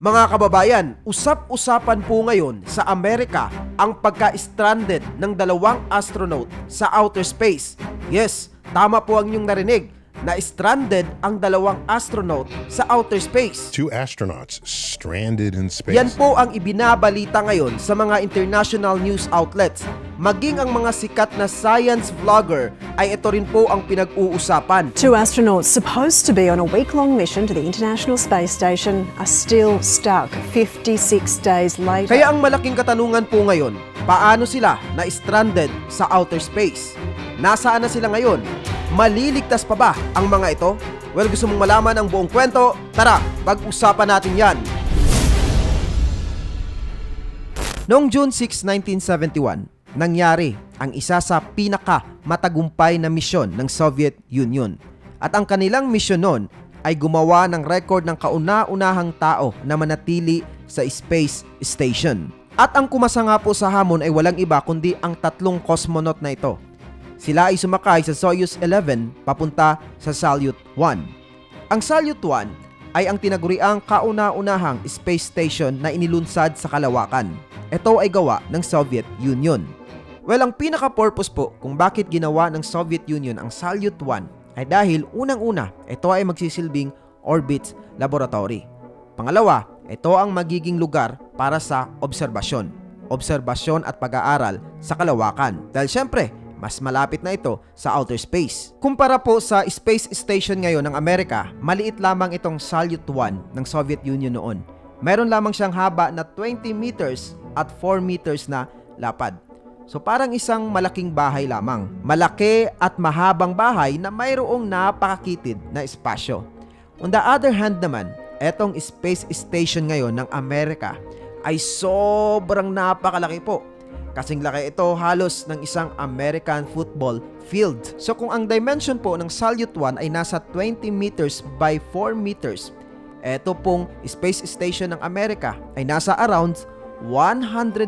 Mga kababayan, usap-usapan po ngayon sa Amerika ang pagka-stranded ng dalawang astronaut sa outer space. Yes, tama po ang inyong narinig na stranded ang dalawang astronaut sa outer space. Two astronauts stranded in space. Yan po ang ibinabalita ngayon sa mga international news outlets. Maging ang mga sikat na science vlogger ay ito rin po ang pinag-uusapan. Two astronauts supposed to be on a week-long mission to the International Space Station are still stuck 56 days later. Kaya ang malaking katanungan po ngayon, paano sila na-stranded sa outer space? Nasaan na sila ngayon? Maliligtas pa ba ang mga ito? Well, gusto mong malaman ang buong kwento? Tara, pag-usapan natin yan. Noong June 6, 1971, nangyari ang isa sa pinaka-matagumpay na misyon ng Soviet Union. At ang kanilang misyon noon ay gumawa ng record ng kauna-unahang tao na manatili sa space station. At ang kumasa nga po sa hamon ay walang iba kundi ang tatlong cosmonaut na ito. Sila ay sumakay sa Soyuz 11 papunta sa Salyut 1. Ang Salyut 1 ay ang tinaguriang kauna-unahang space station na inilunsad sa kalawakan. Ito ay gawa ng Soviet Union. Well, ang pinaka-purpose po kung bakit ginawa ng Soviet Union ang Salyut 1 ay dahil unang-una, ito ay magsisilbing orbit laboratory. Pangalawa, ito ang magiging lugar para sa obserbasyon at pag-aaral sa kalawakan. Dahil syempre, mas malapit na ito sa outer space. Kumpara po sa space station ngayon ng Amerika, maliit lamang itong Salyut 1 ng Soviet Union noon. Meron lamang siyang haba na 20 meters at 4 meters na lapad. So parang isang malaking bahay lamang. Malaki at mahabang bahay na mayroong napakakitid na espasyo. On the other hand naman, etong space station ngayon ng Amerika ay sobrang napakalaki po. Kasing laki ito halos ng isang American football field. So kung ang dimension po ng Salyut 1 ay nasa 20 meters by 4 meters, eto pong space station ng Amerika ay nasa around 108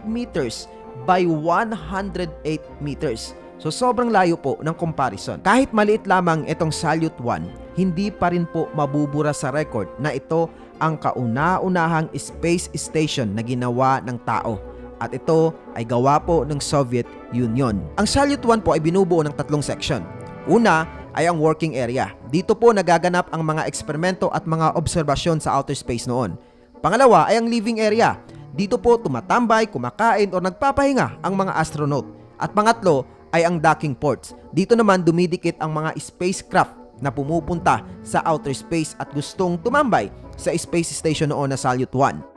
meters by 108 meters. So sobrang layo po ng comparison. Kahit maliit lamang itong Salyut 1, hindi pa rin po mabubura sa record na ito ang kauna-unahang space station na ginawa ng tao. At ito ay gawa po ng Soviet Union. Ang Salyut 1 po ay binubuo ng tatlong section. Una ay ang working area. Dito po nagaganap ang mga eksperimento at mga obserbasyon sa outer space noon. Pangalawa ay ang living area. Dito po tumatambay, kumakain o nagpapahinga ang mga astronaut. At pangatlo ay ang docking ports. Dito naman dumidikit ang mga spacecraft na pumupunta sa outer space at gustong tumambay sa space station noon na Salyut 1.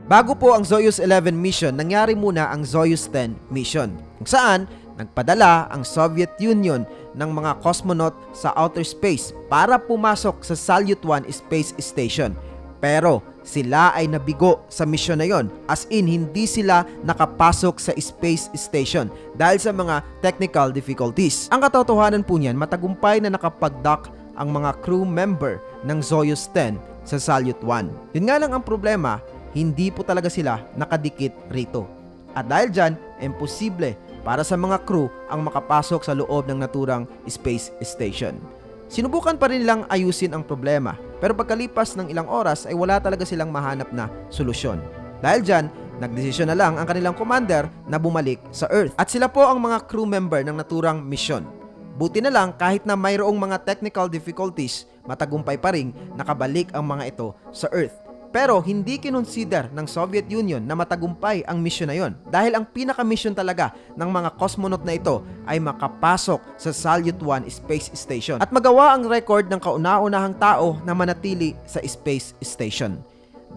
Bago po ang Soyuz 11 mission, nangyari muna ang Soyuz 10 mission, kung saan nagpadala ang Soviet Union ng mga cosmonaut sa outer space para pumasok sa Salyut 1 space station. Pero sila ay nabigo sa mission na yon, as in hindi sila nakapasok sa space station dahil sa mga technical difficulties. Ang katotohanan po niyan, matagumpay na nakapag-dock ang mga crew member ng Soyuz 10 sa Salyut 1. Yun nga lang ang problema, hindi po talaga sila nakadikit rito. At dahil dyan, imposible para sa mga crew ang makapasok sa loob ng naturang space station. Sinubukan pa rin nilang ayusin ang problema, pero pagkalipas ng ilang oras ay wala talaga silang mahanap na solusyon. Dahil dyan, nagdesisyon na lang ang kanilang commander na bumalik sa Earth. At sila po ang mga crew member ng naturang mission. Buti na lang kahit na mayroong mga technical difficulties, matagumpay pa rin nakabalik ang mga ito sa Earth. Pero hindi kinonsider ng Soviet Union na matagumpay ang mission na yon dahil ang pinaka-mission talaga ng mga cosmonaut na ito ay makapasok sa Salyut 1 space station at magawa ang record ng kauna-unahang tao na manatili sa space station.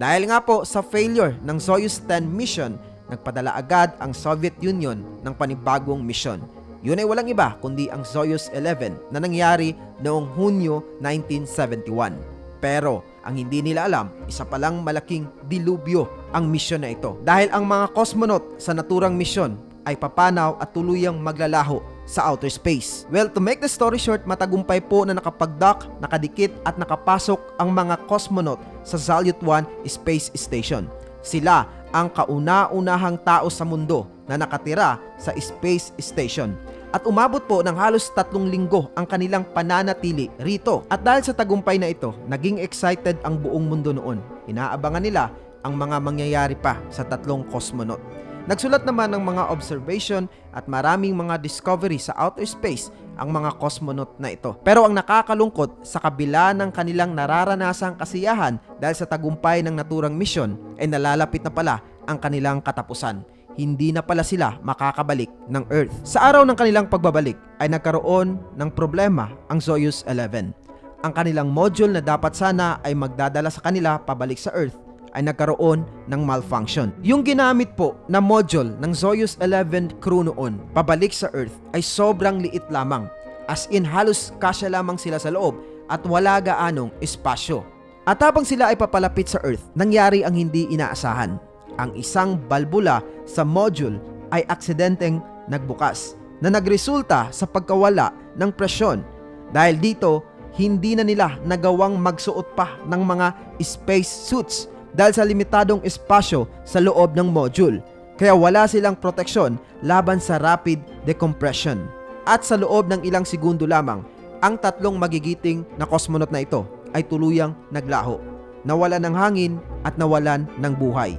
Dahil nga po sa failure ng Soyuz 10 mission, nagpadala agad ang Soviet Union ng panibagong mission. Yun ay walang iba kundi ang Soyuz 11 na nangyari noong Hunyo 1971. Pero ang hindi nila alam, isa palang malaking dilubyo ang misyon na ito. Dahil ang mga cosmonaut sa naturang misyon ay papanaw at tuluyang maglalaho sa outer space. Well, to make the story short, matagumpay po na nakapag-dock, nakadikit at nakapasok ang mga cosmonaut sa Salyut 1 Space Station. Sila ang kauna-unahang tao sa mundo na nakatira sa space station. at umabot po ng halos 3 linggo ang kanilang pananatili rito. At dahil sa tagumpay na ito, naging excited ang buong mundo noon. Inaabangan nila ang mga mangyayari pa sa 3 cosmonaut. Nagsulat naman ng mga observation at maraming mga discovery sa outer space ang mga cosmonaut na ito. Pero ang nakakalungkot, sa kabila ng kanilang nararanasang kasiyahan dahil sa tagumpay ng naturang mission, ay nalalapit na pala ang kanilang katapusan. Hindi na pala sila makakabalik ng Earth. Sa araw ng kanilang pagbabalik ay nagkaroon ng problema ang Soyuz 11. Ang kanilang module na dapat sana ay magdadala sa kanila pabalik sa Earth ay nagkaroon ng malfunction. Yung ginamit po na module ng Soyuz 11 crew noon pabalik sa Earth ay sobrang liit lamang. As in halos kasya lamang sila sa loob at wala gaanong espasyo. At habang sila ay papalapit sa Earth, nangyari ang hindi inaasahan. Ang isang balbula sa module ay aksidenteng nagbukas na nagresulta sa pagkawala ng presyon. Dahil dito, hindi na nila nagawang magsuot pa ng mga space suits dahil sa limitadong espasyo sa loob ng module. Kaya wala silang proteksyon laban sa rapid decompression. At sa loob ng ilang segundo lamang, ang 3 magigiting na cosmonaut na ito ay tuluyang naglaho, nawalan ng hangin at nawalan ng buhay.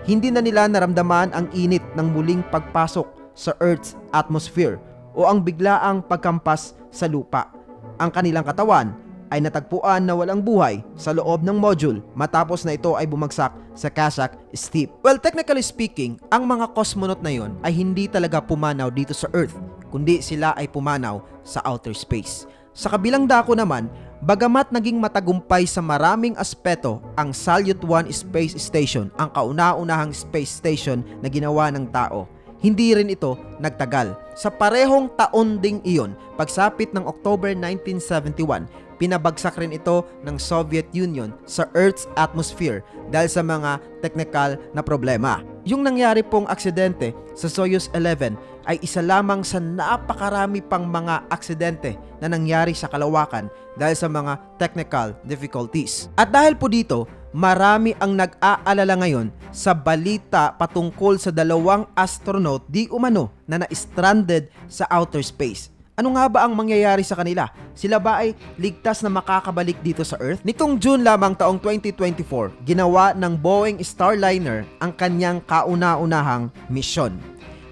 Hindi na nila naramdaman ang init ng muling pagpasok sa Earth's atmosphere o ang biglaang pagkampas sa lupa. Ang kanilang katawan ay natagpuan na walang buhay sa loob ng module matapos na ito ay bumagsak sa Kazakh Steppe. Well, technically speaking, ang mga cosmonaut na yon ay hindi talaga pumanaw dito sa Earth, kundi sila ay pumanaw sa outer space. Sa kabilang dako naman, bagamat naging matagumpay sa maraming aspeto ang Salyut 1 Space Station, ang kauna-unahang space station na ginawa ng tao, hindi rin ito nagtagal. Sa parehong taon ding iyon, pagsapit ng October 1971, pinabagsak rin ito ng Soviet Union sa Earth's atmosphere dahil sa mga technical na problema. Yung nangyari pong aksidente sa Soyuz 11 ay isa lamang sa napakarami pang mga aksidente na nangyari sa kalawakan dahil sa mga technical difficulties. At dahil po dito, marami ang nag-aalala ngayon sa balita patungkol sa 2 astronaut di umano na na-stranded sa outer space. Ano nga ba ang mangyayari sa kanila? Sila ba ay ligtas na makakabalik dito sa Earth? Nitong June lamang taong 2024, ginawa ng Boeing Starliner ang kanyang kauna-unahang misyon.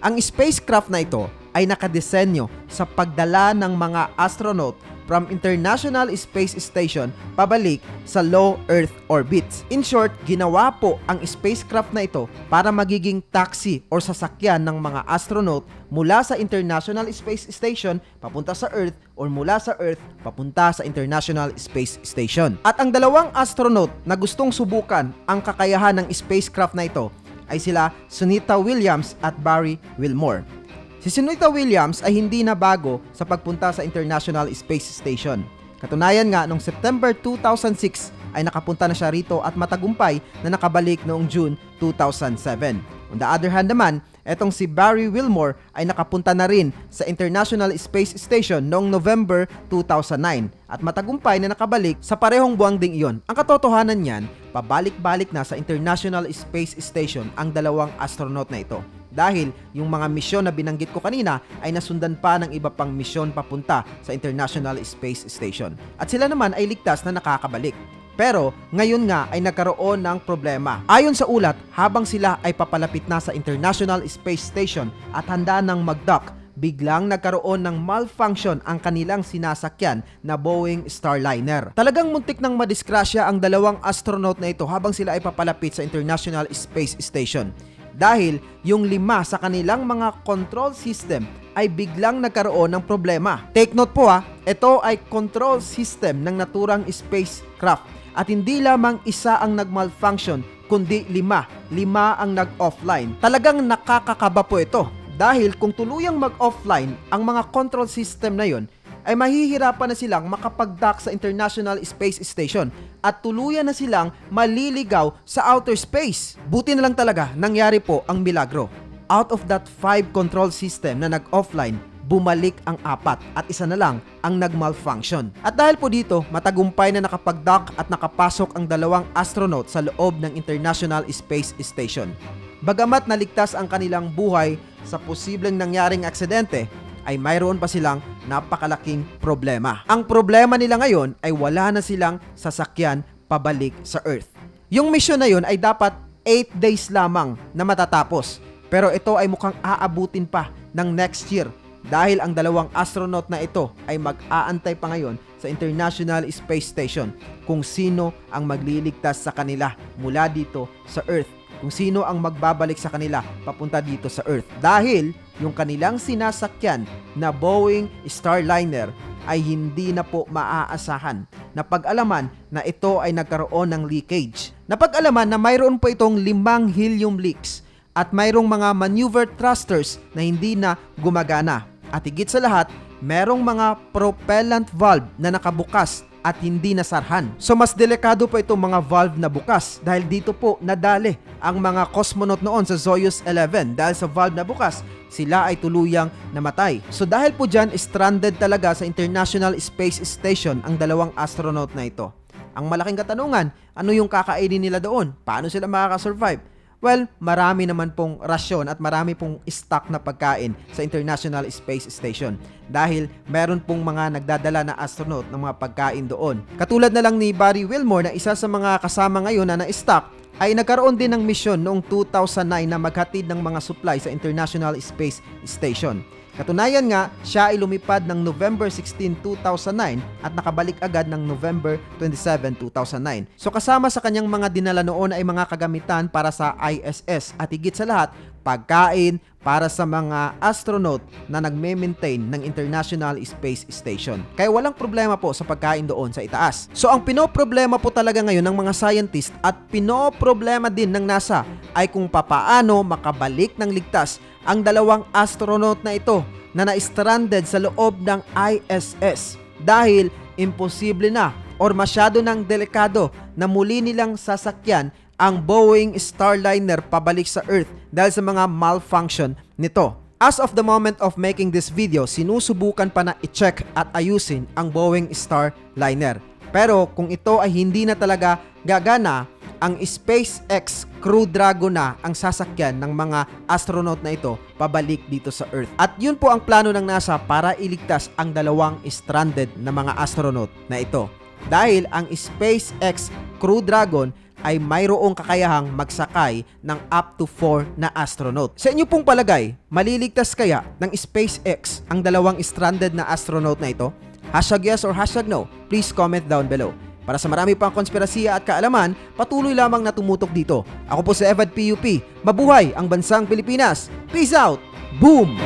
Ang spacecraft na ito ay nakadesenyo sa pagdala ng mga astronaut from International Space Station pabalik sa low Earth orbits. In short, ginawa po ang spacecraft na ito para magiging taxi o sasakyan ng mga astronaut mula sa International Space Station papunta sa Earth o mula sa Earth papunta sa International Space Station. At ang 2 astronaut na gustong subukan ang kakayahan ng spacecraft na ito ay sila Sunita Williams at Barry Wilmore. Si Sunita Williams ay hindi na bago sa pagpunta sa International Space Station. Katunayan nga, noong September 2006 ay nakapunta na siya rito at matagumpay na nakabalik noong June 2007. On the other hand naman, etong si Barry Wilmore ay nakapunta na rin sa International Space Station noong November 2009 at matagumpay na nakabalik sa parehong buwang ding iyon. Ang katotohanan niyan, pabalik-balik na sa International Space Station ang 2 astronaut na ito. Dahil yung mga misyon na binanggit ko kanina ay nasundan pa ng iba pang misyon papunta sa International Space Station. At sila naman ay ligtas na nakakabalik. Pero ngayon nga ay nagkaroon ng problema. Ayon sa ulat, habang sila ay papalapit na sa International Space Station at handa ng mag-dock, biglang nagkaroon ng malfunction ang kanilang sinasakyan na Boeing Starliner. Talagang muntik nang madisgrasya ang 2 astronaut na ito habang sila ay papalapit sa International Space Station. Dahil yung 5 sa kanilang mga control system ay biglang nagkaroon ng problema. Take note po ito ay control system ng naturang spacecraft at hindi lamang isa ang nagmalfunction kundi 5 ang nag-offline. Talagang nakakakaba po ito dahil kung tuluyang mag-offline ang mga control system na yon, ay mahihirapan na silang makapag-dock sa International Space Station at tuluyan na silang maliligaw sa outer space. Buti na lang talaga nangyari po ang milagro. Out of that 5 control system na nag-offline, bumalik ang 4 at isa na lang ang nag-malfunction. At dahil po dito, matagumpay na nakapag-dock at nakapasok ang 2 astronaut sa loob ng International Space Station. Bagamat naligtas ang kanilang buhay sa posibleng nangyaring aksidente, ay mayroon pa silang napakalaking problema. Ang problema nila ngayon ay wala na silang sasakyan pabalik sa Earth. Yung mission na yun ay dapat 8 days lamang na matatapos. Pero ito ay mukhang aabutin pa ng next year dahil ang dalawang astronaut na ito ay mag-aantay pa ngayon sa International Space Station kung sino ang magliligtas sa kanila mula dito sa Earth, kung sino ang magbabalik sa kanila papunta dito sa Earth. Dahil yung kanilang sinasakyan na Boeing Starliner ay hindi na po maaasahan. Napag-alaman na ito ay nagkaroon ng leakage. Napag-alaman na mayroon po itong 5 helium leaks at mayroong mga maneuver thrusters na hindi na gumagana. At higit sa lahat, merong mga propellant valve na nakabukas at hindi nasarhan. So mas delikado po itong mga valve na bukas dahil dito po nadali ang mga cosmonaut noon sa Soyuz 11 dahil sa valve na bukas, sila ay tuluyang namatay. So dahil po dyan, stranded talaga sa International Space Station ang dalawang astronaut na ito. Ang malaking katanungan, ano yung kakainin nila doon? Paano sila makakasurvive? Well, marami naman pong rasyon at marami pong stock na pagkain sa International Space Station dahil meron pong mga nagdadala na astronaut ng mga pagkain doon. Katulad na lang ni Barry Wilmore na isa sa mga kasama ngayon na na-stock ay nagkaroon din ng mission noong 2009 na maghatid ng mga supply sa International Space Station. Katunayan nga, siya ay lumipad ng November 16, 2009 at nakabalik agad ng November 27, 2009. So kasama sa kanyang mga dinala noon ay mga kagamitan para sa ISS at higit sa lahat, pagkain para sa mga astronaut na nagme-maintain ng International Space Station. Kaya walang problema po sa pagkain doon sa itaas. So ang pinoproblema po talaga ngayon ng mga scientist at pinoproblema din ng NASA ay kung papaano makabalik ng ligtas ang dalawang astronaut na ito na na-stranded sa loob ng ISS dahil imposible na or masyado ng delikado na muli nilang sasakyan ang Boeing Starliner pabalik sa Earth dahil sa mga malfunction nito. As of the moment of making this video, sinusubukan pa na i-check at ayusin ang Boeing Starliner. Pero kung ito ay hindi na talaga gagana, ang SpaceX Crew Dragon na ang sasakyan ng mga astronaut na ito pabalik dito sa Earth. At yun po ang plano ng NASA para iligtas ang dalawang stranded na mga astronaut na ito. Dahil ang SpaceX Crew Dragon ay mayroong kakayahang magsakay ng up to 4 na astronaut. Sa inyo pong palagay, maliligtas kaya ng SpaceX ang dalawang stranded na astronaut na ito? #yes or #no? Please comment down below. Para sa marami pang konspirasiya at kaalaman, patuloy lamang na tumutok dito. Ako po si Evad PUP. Mabuhay ang bansang Pilipinas. Peace out! Boom!